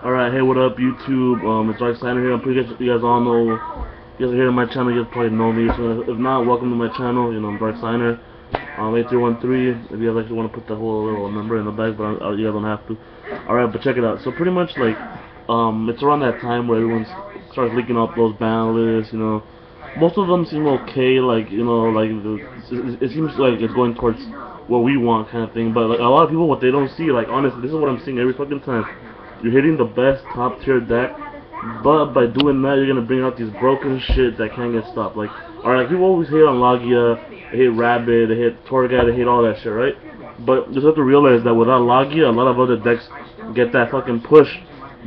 Alright, hey, what up, YouTube? It's Darksigner here. I'm pretty sure you guys all know. You guys are here on my channel, you guys probably know me. So if not, welcome to my channel. You know, I'm Darksigner. 8313. If you guys actually want to put the whole little number in the back, but you guys don't have to. Alright, but check it out. So pretty much like, it's around that time where everyone starts leaking up those ban lists. You know, most of them seem okay. Like, you know, like it seems like it's going towards what we want kind of thing. But like a lot of people, what they don't see, like honestly, this is what I'm seeing every fucking time. You're hitting the best top tier deck, but by doing that, you're gonna bring out these broken shit that can't get stopped. Like, alright, people always hate on Lagia, they hate Rabbit, they hate Torghast, they hate all that shit, right? But you just have to realize that without Lagia, a lot of other decks get that fucking push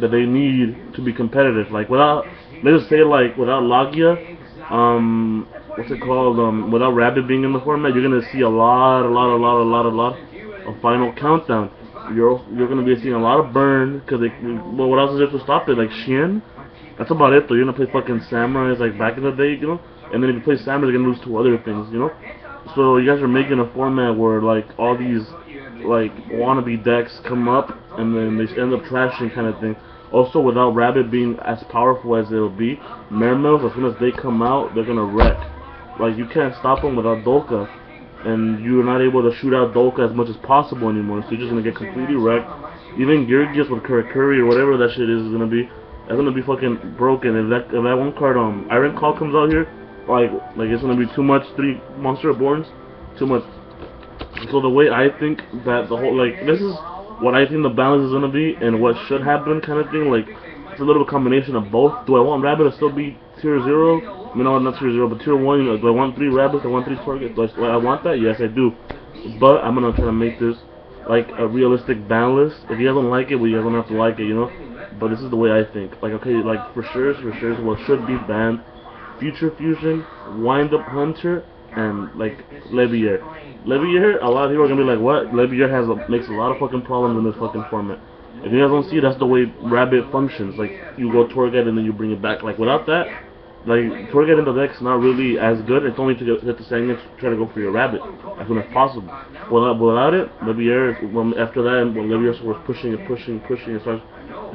that they need to be competitive. Like, without, let's just say, like, without Lagia, what's it called? Without Rabbit being in the format, you're gonna see a lot of Final Countdown. You're gonna be seeing a lot of burn because well, what else is there to stop it? Like Shin, that's about it though. You're gonna play fucking Samurais like back in the day, you know. And then if you play Samurai, you're gonna lose to other things, you know. So you guys are making a format where like all these like wannabe decks come up and then they end up trashing kind of thing. Also, without Rabbit being as powerful as it'll be, Mermels, as soon as they come out, they're gonna wreck. Like you can't stop them without Dolka, and you're not able to shoot out Dolka as much as possible anymore, so you're just gonna get completely wrecked. Even Geargius with Karakuri or whatever that shit is gonna be, that's gonna be fucking broken. If that one card Iron Call comes out here, like it's gonna be too much. 3 Monster Reborns, too much. So the way I think that the whole this is what I think the balance is gonna be and what should happen kind of thing. Like it's a little combination of both. Do I want Rabbit to still be tier 0? I mean, no, not tier 0, but tier 1. You know, do I want 3 Rabbits? Do I want 3 Torghast? Do I want that? Yes, I do. But I'm gonna try to make this like a realistic ban list. If you guys don't like it, well, you guys don't have to like it, you know. But this is the way I think. Like, okay, like for sure, what should be banned: Future Fusion, Wind Up Hunter, and like Levier. Levier, a lot of people are gonna be like, what? Levier makes a lot of fucking problems in this fucking format. If you guys don't see, that's the way Rabbit functions. Like, you go Torghast and then you bring it back. Like, without that, like, Torghast in the deck's not really as good. It's only to get the Sangan to try to go for your Rabbit as soon as possible. Without it, Levier, after that, when Levier was pushing, and starts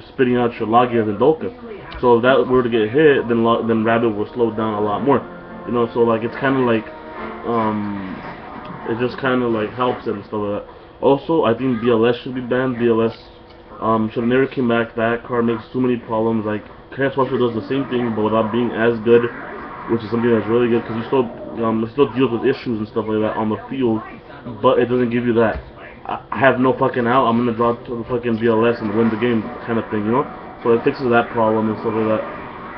spitting out your Lagias and Dolka. So if that were to get hit, then Rabbit will slow down a lot more. You know, so like, it's kind of like, it just kind of like helps and stuff like that. Also, I think BLS should be banned. BLS should have never came back. That card makes too many problems. Like, Chaos Swapster does the same thing, but without being as good, which is something that's really good because it still deals with issues and stuff like that on the field, but it doesn't give you that I have no fucking out, I'm gonna draw to the fucking BLS and win the game kind of thing, you know? So it fixes that problem and stuff like that.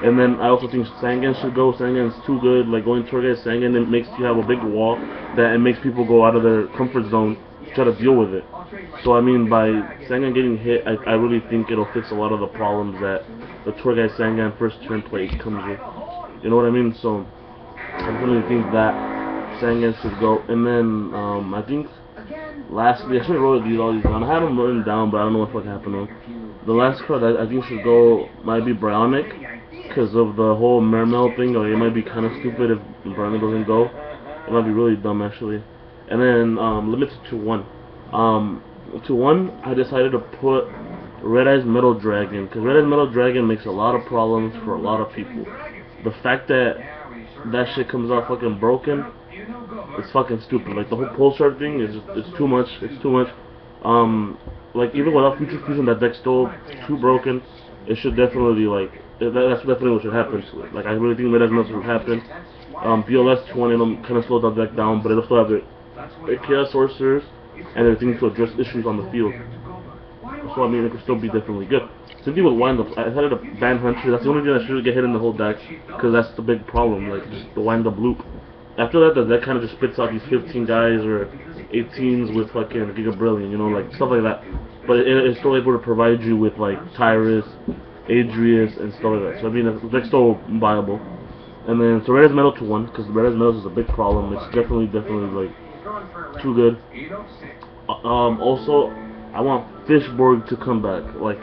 And then I also think Sangan should go. Sangan's too good. Like, going Torghast Sangan, it makes you have a big wall that it makes people go out of their comfort zone to try to deal with it. So I mean, by Sangan getting hit, I really think it'll fix a lot of the problems that the Torghast Sangan first turn play comes with. You know what I mean? So I definitely think that Sangan should go. And then I think lastly, I should have wrote all these down. I had them written down, but I don't know what the fuck happened to them. The last card I think should go might be Brownic, because of the whole Mermel thing. Or it might be kind of stupid if Brownic doesn't go. It might be really dumb actually. And then limited to 1. To 1, I decided to put Red Eyes Metal Dragon, because Red Eyes Metal Dragon makes a lot of problems for a lot of people. The fact that that shit comes out fucking broken, it's fucking stupid. Like, the whole Pulsar thing is it's too much. It's too much. Like, even without Future Fusion, that deck's still too broken. It should definitely, like, that's definitely what should happen to it. Like, I really think Red Eyes Metal should happen. BLS 20 of them kind of slows the deck down, but it'll still have their Chaos Sorcerers and their things to address issues on the field. So I mean, it could still be definitely good. Same thing with Wind Up. I decided to ban Hunter. That's the only thing that should get hit in the whole deck, because that's the big problem. Like, just the Wind Up loop. After that, the deck kind of just spits out these 15 guys or 18s with fucking Giga Brilliant, you know, like stuff like that. But it's still able to provide you with like Tyrus, Adrius, and stuff like that. So I mean, the deck's still viable. And then so Red Eyes Metal to 1, because Red Eyes Metal is a big problem. It's definitely like too good. Also, I want Fishborg to come back. Like,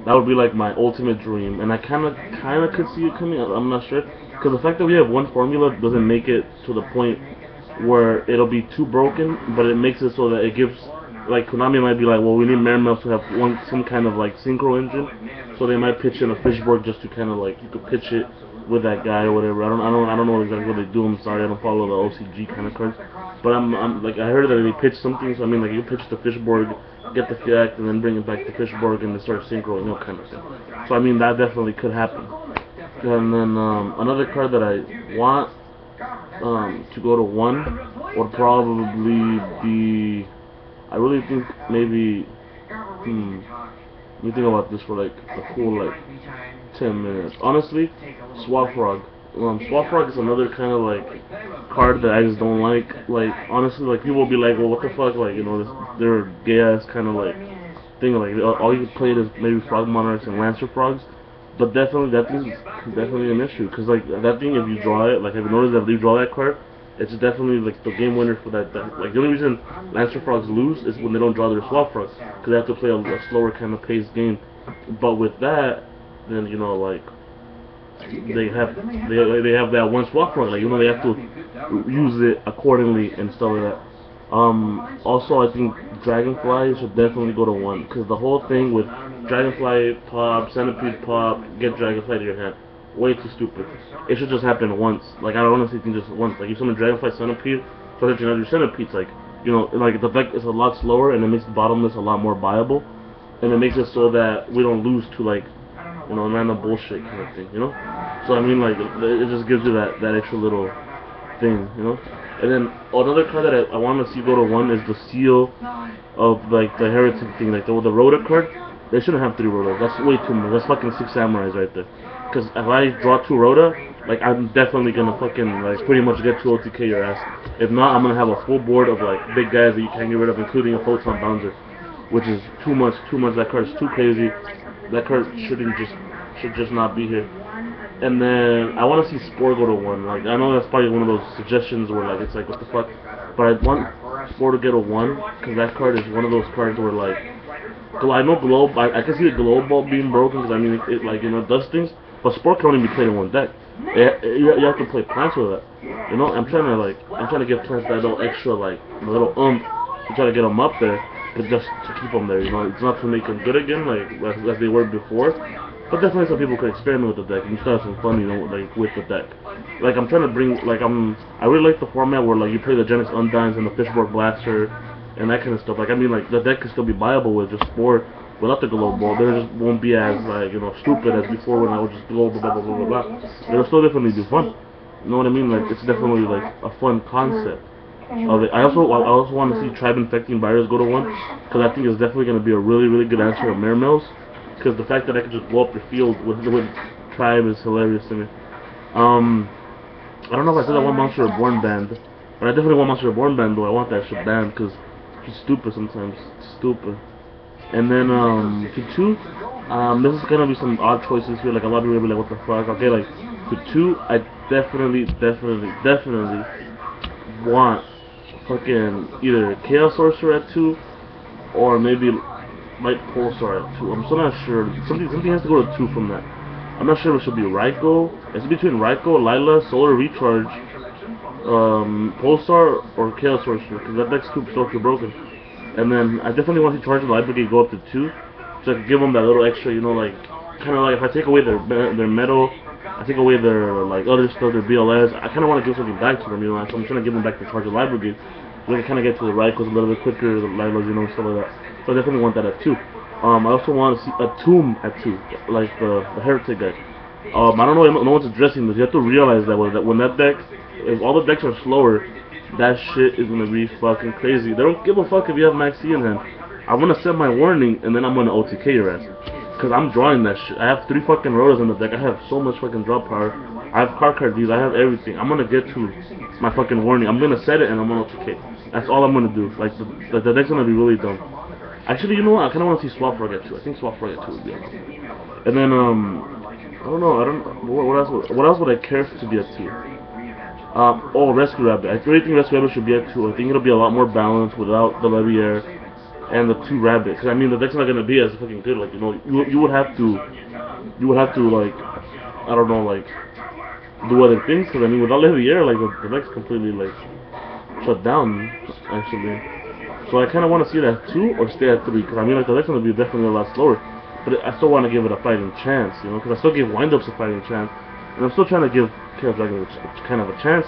that would be like my ultimate dream, and I kind of could see it coming. I'm not sure, because the fact that we have one formula doesn't make it to the point where it'll be too broken, but it makes it so that it gives like Konami might be like, well, we need Mermails to have some kind of like synchro engine, so they might pitch in a Fishborg just to kind of like you could pitch it with that guy or whatever. I don't know exactly what they do. I'm sorry, I don't follow the OCG kind of cards, but I'm like I heard that they pitch something. So I mean like you pitch the Fishborg, get the Fiact, and then bring it back to Fishborg and they start synchro, kind of thing. So I mean that definitely could happen. And then another card that I want to go to 1 would probably be. I really think maybe. Let me think about this for like a cool like 10 minutes. Honestly, Swap Frog. Swap Frog is another kind of like card that I just don't like. Like honestly, like people will be like, well, what the fuck, like they're gay ass kind of like thing. Like all you play is maybe Frog Monarchs and Lancer Frogs. But definitely that thing is definitely an issue, cause like that thing, if you draw it, like have you noticed that if you draw that card, it's definitely like the game winner for that. Like the only reason Lancer Frogs lose is when they don't draw their Swap Frogs, cause they have to play a slower kind of paced game. But with that, then like they have that one Swap Frog, like they have to use it accordingly and stuff like that. Also, I think Dragonfly should definitely go to 1, because the whole thing with Dragonfly pop, Centipede pop, get Dragonfly to your hand, way too stupid. It should just happen once. Like, I honestly think just once. Like, you summon Dragonfly Centipede, so that your Centipede's like, like the deck is a lot slower, and it makes Bottomless a lot more viable, and it makes it so that we don't lose to, like, random bullshit kind of thing, So, I mean, like, it just gives you that extra little thing, And then another card that I want to see go to 1 is the Seal of like the Heretic thing, like the Rhoda card. They shouldn't have 3 Rhoda. That's way too much. That's fucking 6 Samurais right there. Because if I draw 2 Rhoda, like I'm definitely gonna fucking like pretty much get 2 OTK your ass. If not, I'm gonna have a full board of like big guys that you can't get rid of, including a Photon Bouncer, which is too much. That card is too crazy. That card should just not be here. And then I want to see Spore go to 1. Like I know that's probably one of those suggestions where like it's like what the fuck, but I want Spore to get a 1 because that card is one of those cards where like I know Globe. I can see the Globe Ball being broken because I mean it like does things, but Spore can only be played in 1 deck. You have to play plants with that. I'm trying to give plants that little extra like little to try to get them up there, but just to keep them there. It's not to make them good again like as they were before. But definitely some people could experiment with the deck and still have some fun, like with the deck. Like I'm trying to bring, like I really like the format where like you play the Genesis Undines and the Fishborg Blaster and that kind of stuff. Like I mean, like the deck can still be viable with just Spore without the Globe Ball. They just won't be as like stupid as before when I would just Globe blah blah blah blah blah. It'll still definitely be fun. You know what I mean? Like it's definitely like a fun concept of it. I also want to see Tribe Infecting Barriers go to 1 because I think it's definitely going to be a really good answer of Mermails. Because the fact that I can just blow up your field with Tribe is hilarious to me. I don't know if I said I want Monster Reborn banned, but I definitely want Monster Reborn banned, though I want that shit banned, because it's stupid sometimes. It's stupid. And then, to 2, this is gonna be some odd choices here, like a lot of people will be like, what the fuck, okay, like, to 2, I definitely want fucking either Chaos Sorcerer at 2, or maybe Light Pulsar at 2. I'm still not sure. Something has to go to 2 from that. I'm not sure if it should be Raikou. It's between Raikou, Lila, Solar Recharge, Pulsar, or Chaos Sorcerer, because that deck's too broken. And then I definitely want to see Charge the Light Brigade go up to 2, so I can give them that little extra, like, kind of like if I take away their metal, I take away their like other stuff, their BLS, I kind of want to give something back to them, so I'm trying to give them back the Charge the Light Brigade. So I can kind of get to the Raikous a little bit quicker, the Lilas, stuff like that. So I definitely want that at 2. I also want to see a Tomb at 2, like the Heretic deck. I don't know, no one's addressing this. You have to realize that when that deck, if all the decks are slower, that shit is gonna be fucking crazy. They don't give a fuck if you have Maxi in hand. I'm gonna set my warning and then I'm gonna OTK your ass. Cause I'm drawing that shit. I have 3 fucking Rotas in the deck. I have so much fucking draw power. I have card Ds. I have everything. I'm gonna get to my fucking warning. I'm gonna set it and I'm gonna OTK. That's all I'm gonna do. Like the deck's gonna be really dumb. Actually, you know what? I kind of want to see Swap Frog at 2. I think Swap Frog at 2 would be awesome. And then I don't know. What else would I care to be at 2? Oh, Rescue Rabbit. I really think Rescue Rabbit should be at 2. I think it'll be a lot more balanced without the Leviair and the 2 Rabbits. Because I mean, the deck's not gonna be as fucking good. Like you would have to like, I don't know, like do other things. Because I mean, without Leviair, like the deck's completely like shut down. Actually. So I kind of want to see it at 2 or stay at 3, because I mean, like, the next one will be definitely a lot slower. But I still want to give it a fighting chance, you know, because I still give windups a fighting chance, and I'm still trying to give Chaos Dragon kind of a chance.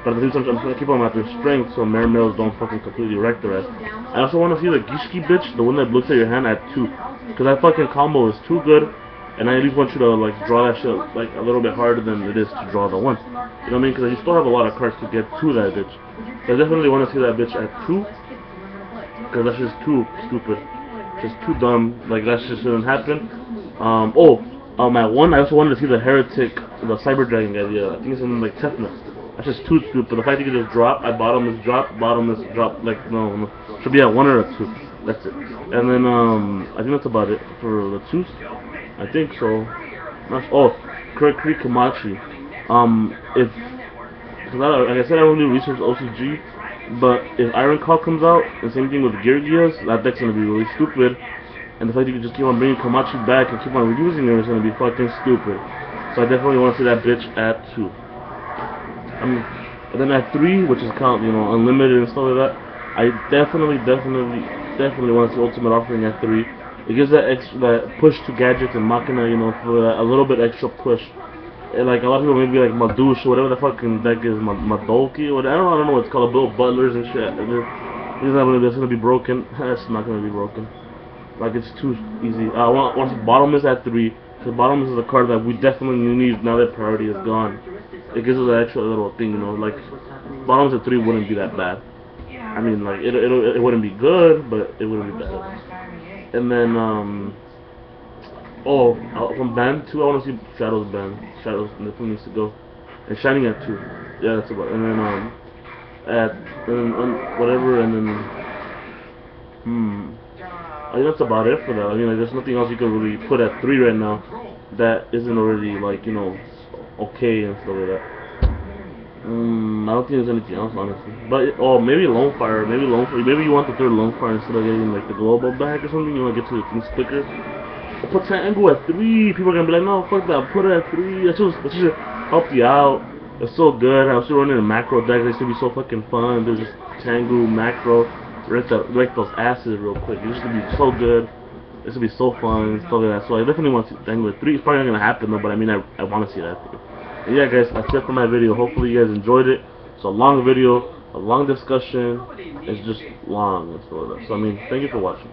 But at the same time, I'm trying to keep them at their strength so Mermails don't fucking completely wreck their ass. I also want to see the Gishki bitch, the one that looks at your hand, at 2, because that fucking combo is too good. And I at least want you to like draw that shit like a little bit harder than it is to draw the 1. You know what I mean? Because you still have a lot of cards to get to that bitch. So I definitely want to see that bitch at 2. Because that's just too stupid. Just too dumb. Like, that shit shouldn't happen. At 1, I also wanted to see the Heretic, the Cyber Dragon guy. Yeah, I think it's in like Tefna. That's just too stupid. The fact that you can just drop, at bottom is drop, like, no. Should be at 1 or a 2. That's it. And then, I think that's about it for the 2s. I think so. Kukri Komachi. Like I said, I don't really research OCG, but if Iron Call comes out, and same thing with Geargias, that deck's gonna be really stupid. And the fact you can just keep on bringing Komachi back and keep on reusing her is gonna be fucking stupid. So I definitely want to see that bitch at 2. And then at 3, which is count, you know, unlimited and stuff like that, I definitely want to see Ultimate Offering at 3. It gives that push to gadgets and Machina, you know, for a little bit extra push. And like a lot of people maybe like Madouche or whatever the fucking deck is, Madolki or whatever. I don't know what it's called, Bill Butlers and shit. It's gonna be broken. It's not gonna be broken. Like, it's too easy. Once Bottomless at 3, because Bottomless is a card that we definitely need now that priority is gone. It gives us an extra little thing, you know. Like, Bottomless at 3 wouldn't be that bad. I mean, like, it wouldn't be good, but it wouldn't be bad. And then, from Band 2, I want to see Shadows Band. Shadows definitely needs to go. And Shining at 2. Yeah, that's about it. And then, whatever, and then, I think that's about it for that. I mean, like, there's nothing else you can really put at 3 right now that isn't already, like, you know, okay and stuff like that. I don't think there's anything else, honestly. But maybe Lone Fire. Maybe you want the 3rd Lone Fire instead of getting like the global bag or something. You want to get to the things quicker. Put Tango at 3. People are gonna be like, no, fuck that. Put it at 3. That should help you out. It's so good. I was still running a macro deck. They should be so fucking fun. There's just Tango macro. Wreck those asses real quick. It's just gonna be so good. This will be so fun and stuff like that. So I definitely want to see Tango at 3. It's probably not gonna happen though. But I mean, I want to see that. And yeah, guys, that's it for my video. Hopefully you guys enjoyed it. It's a long video, a long discussion. It's just long and stuff like that. So I mean, thank you for watching.